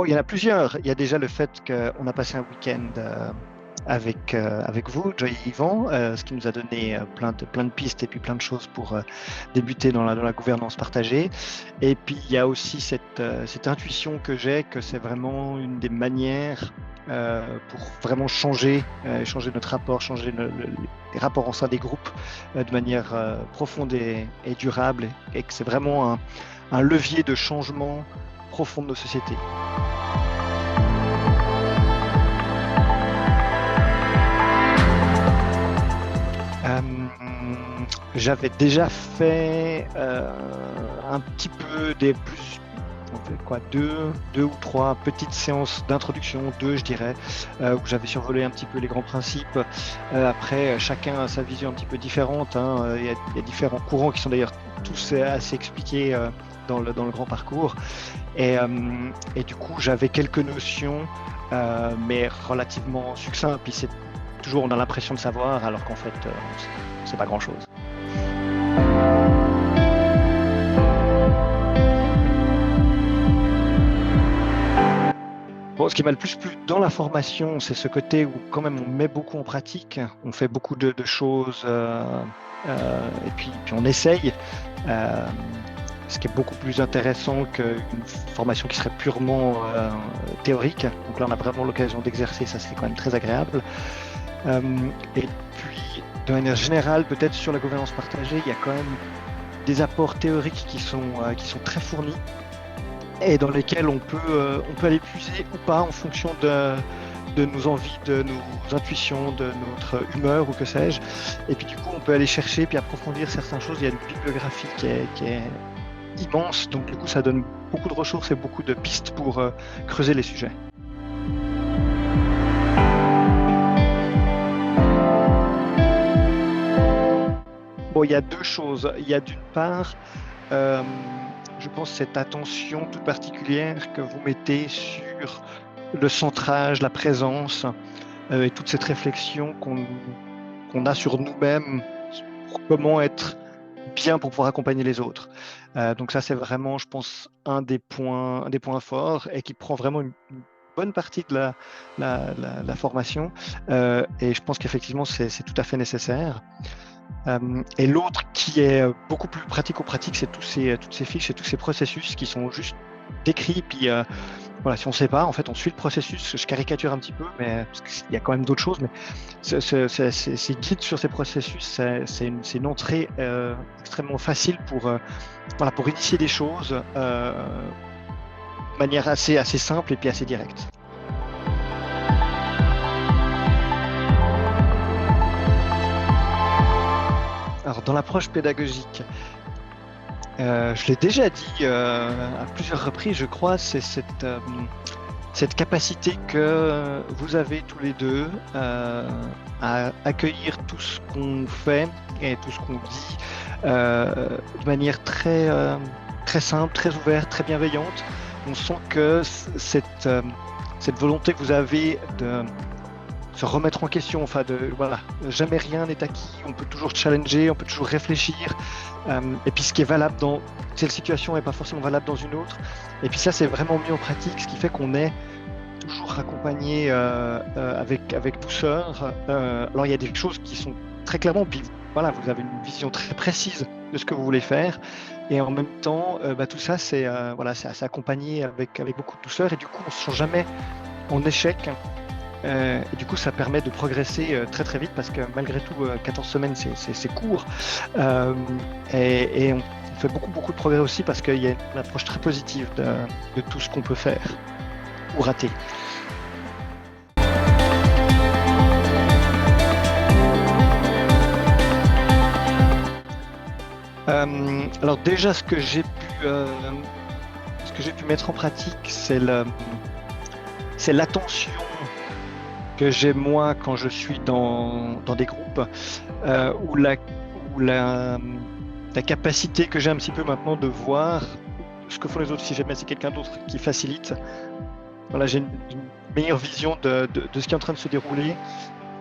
Bon, il y en a plusieurs. Il y a déjà le fait qu'on a passé un week-end avec vous, Joy et Yvan, ce qui nous a donné plein de pistes et puis plein de choses pour débuter dans la gouvernance partagée. Et puis, il y a aussi cette intuition que j'ai que c'est vraiment une des manières pour vraiment changer notre rapport, changer les rapports au sein des groupes de manière profonde et durable, et que c'est vraiment un levier de changement profond de nos sociétés. Euh, J'avais déjà fait un petit peu on fait quoi, deux ou trois petites séances d'introduction, deux je dirais, où j'avais survolé un petit peu les grands principes. Après, chacun a sa vision un petit peu différente, hein. Il y a différents courants qui sont d'ailleurs tous assez expliqués dans le grand parcours. Et du coup, j'avais quelques notions, mais relativement succinctes. Puis c'est toujours, on a l'impression de savoir, alors qu'en fait, c'est pas grand-chose. Bon, ce qui m'a le plus plu dans la formation, c'est ce côté où quand même on met beaucoup en pratique, on fait beaucoup de choses et puis on essaye, ce qui est beaucoup plus intéressant qu'une formation qui serait purement théorique. Donc là, on a vraiment l'occasion d'exercer, ça c'est quand même très agréable. Et puis, de manière générale, peut-être sur la gouvernance partagée, il y a quand même des apports théoriques qui sont très fournis et dans lesquels on peut aller puiser ou pas en fonction de nos envies, de nos intuitions, de notre humeur ou que sais-je. Et puis du coup, on peut aller chercher puis approfondir certaines choses. Il y a une bibliographie qui est immense, donc du coup, ça donne beaucoup de ressources et beaucoup de pistes pour creuser les sujets. Bon, il y a deux choses. Il y a d'une part, je pense, cette attention toute particulière que vous mettez sur le centrage, la présence et toute cette réflexion qu'on a sur nous-mêmes, sur comment être bien pour pouvoir accompagner les autres. Donc ça, c'est vraiment, je pense, un des points forts et qui prend vraiment une bonne partie de la formation. Et je pense qu'effectivement, c'est tout à fait nécessaire. Et l'autre qui est beaucoup plus pratico-pratique, c'est toutes ces fiches et tous ces processus qui sont juste décrits. Puis voilà, si on ne sait pas, en fait, on suit le processus. Je caricature un petit peu, mais parce qu'il y a quand même d'autres choses. Mais ces guides sur ces processus, c'est une entrée extrêmement facile pour initier des choses de manière assez simple et puis assez directe. Alors, dans l'approche pédagogique, je l'ai déjà dit à plusieurs reprises, je crois, c'est cette capacité que vous avez tous les deux à accueillir tout ce qu'on fait et tout ce qu'on dit de manière très simple, très ouverte, très bienveillante. On sent que cette volonté que vous avez de se remettre en question, enfin jamais rien n'est acquis, on peut toujours challenger, on peut toujours réfléchir, et puis ce qui est valable dans telle situation n'est pas forcément valable dans une autre, et puis ça c'est vraiment mis en pratique, ce qui fait qu'on est toujours accompagné avec douceur. Alors il y a des choses qui sont très clairement, puis voilà, vous avez une vision très précise de ce que vous voulez faire, et en même temps, tout ça c'est assez accompagné avec beaucoup de douceur, et du coup on ne se sent jamais en échec. Et du coup, ça permet de progresser très très vite parce que malgré tout, 14 semaines, c'est court. Et on fait beaucoup de progrès aussi parce qu'il y a une approche très positive de tout ce qu'on peut faire ou rater. Alors déjà, ce que j'ai pu mettre en pratique, c'est l'attention que j'ai moi quand je suis dans des groupes où la capacité que j'ai un petit peu maintenant de voir ce que font les autres, si jamais c'est quelqu'un d'autre qui facilite. Voilà, j'ai une meilleure vision de ce qui est en train de se dérouler,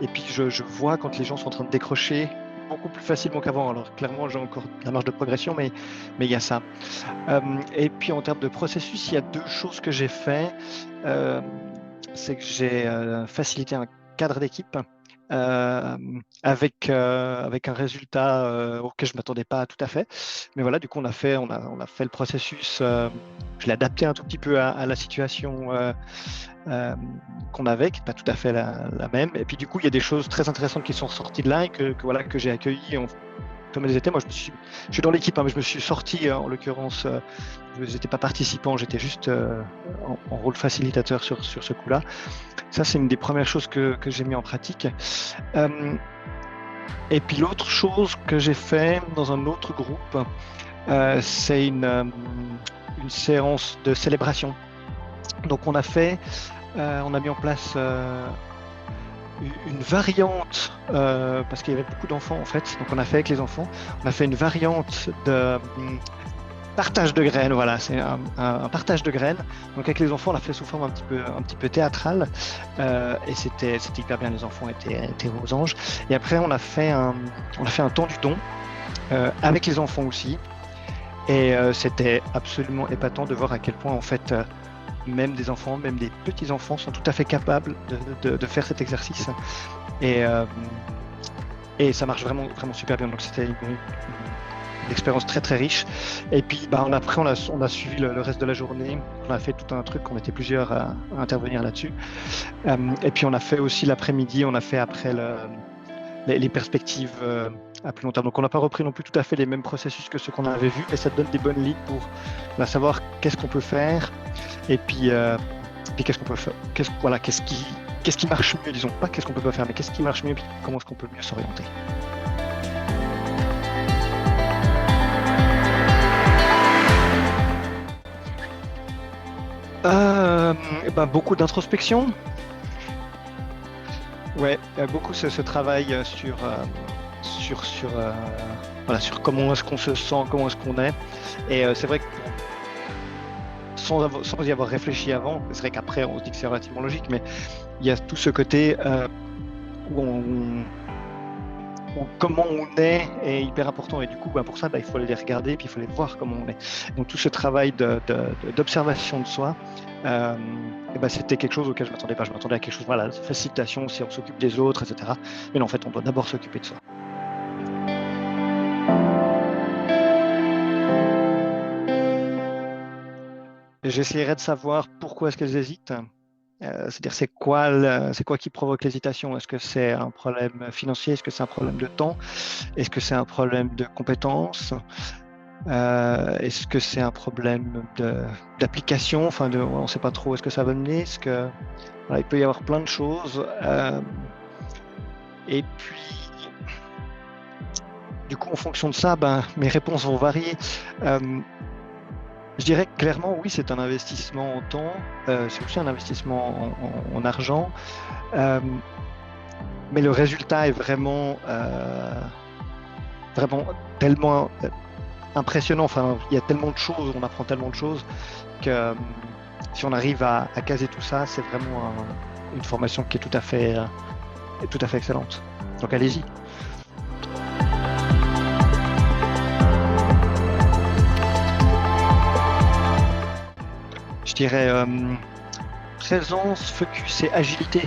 et puis je vois quand les gens sont en train de décrocher beaucoup plus facilement qu'avant. Alors clairement, j'ai encore de la marge de progression, mais il y a ça. Et puis en termes de processus, il y a deux choses que j'ai fait. C'est que j'ai facilité un cadre d'équipe avec un résultat auquel je ne m'attendais pas tout à fait. Mais voilà, du coup, on a fait le processus. Je l'ai adapté un tout petit peu à la situation qu'on avait, qui n'est pas tout à fait la même. Et puis du coup, il y a des choses très intéressantes qui sont ressorties de là et que j'ai accueillies comme elles étaient. Moi, je suis dans l'équipe, hein, mais je me suis sorti, en l'occurrence, je n'étais pas participant, j'étais juste en rôle facilitateur sur ce coup-là. Ça, c'est une des premières choses que j'ai mis en pratique. Et puis l'autre chose que j'ai fait dans un autre groupe, c'est une séance de célébration. Donc on a mis en place une variante, parce qu'il y avait beaucoup d'enfants en fait, donc on a fait avec les enfants, on a fait une variante de partage de graines, voilà, c'est un partage de graines. Donc avec les enfants, on l'a fait sous forme un petit peu théâtrale, et c'était hyper bien, les enfants étaient aux anges. Et après, on a fait un temps du don, avec les enfants aussi, et c'était absolument épatant de voir à quel point en fait même des enfants, même des petits enfants sont tout à fait capables de faire cet exercice, et ça marche vraiment super bien. Donc c'était une expérience très très riche. Et puis après on a suivi le reste de la journée, on a fait tout un truc, on était plusieurs à intervenir là-dessus, et puis on a fait aussi l'après-midi, on a fait après les perspectives à plus long terme. Donc on n'a pas repris non plus tout à fait les mêmes processus que ceux qu'on avait vus, mais ça donne des bonnes lignes pour savoir qu'est-ce qu'on peut faire, et puis qu'est-ce qu'on peut faire, qu'est-ce qui marche mieux, disons, pas qu'est-ce qu'on peut pas faire, mais qu'est-ce qui marche mieux, puis comment est-ce qu'on peut mieux s'orienter. Beaucoup d'introspection. Ouais, beaucoup ce travail sur comment est-ce qu'on se sent, comment est-ce qu'on est. Et c'est vrai que sans y avoir réfléchi avant, c'est vrai qu'après on se dit que c'est relativement logique, mais il y a tout ce côté où comment on est hyper important, et du coup pour ça il faut aller les regarder, puis il faut aller voir comment on est. Donc tout ce travail d'observation de soi, c'était quelque chose auquel je m'attendais pas. Je m'attendais à quelque chose, voilà, facilitation, si on s'occupe des autres, etc. Mais non, en fait on doit d'abord s'occuper de soi. J'essaierai de savoir pourquoi est-ce qu'elles hésitent. C'est-à-dire c'est quoi qui provoque l'hésitation? Est-ce que c'est un problème financier? Est-ce que c'est un problème de temps? Est-ce que c'est un problème de compétences? Est-ce que c'est un problème d'application? Enfin, on ne sait pas trop où est-ce que ça va mener. Il peut y avoir plein de choses. Et puis, du coup, en fonction de ça, mes réponses vont varier. Je dirais clairement, oui, c'est un investissement en temps, c'est aussi un investissement en argent, mais le résultat est vraiment tellement impressionnant. Enfin, il y a tellement de choses, on apprend tellement de choses que si on arrive à caser tout ça, c'est vraiment une formation qui est tout à fait excellente. Donc allez-y. Je dirais présence, focus et agilité.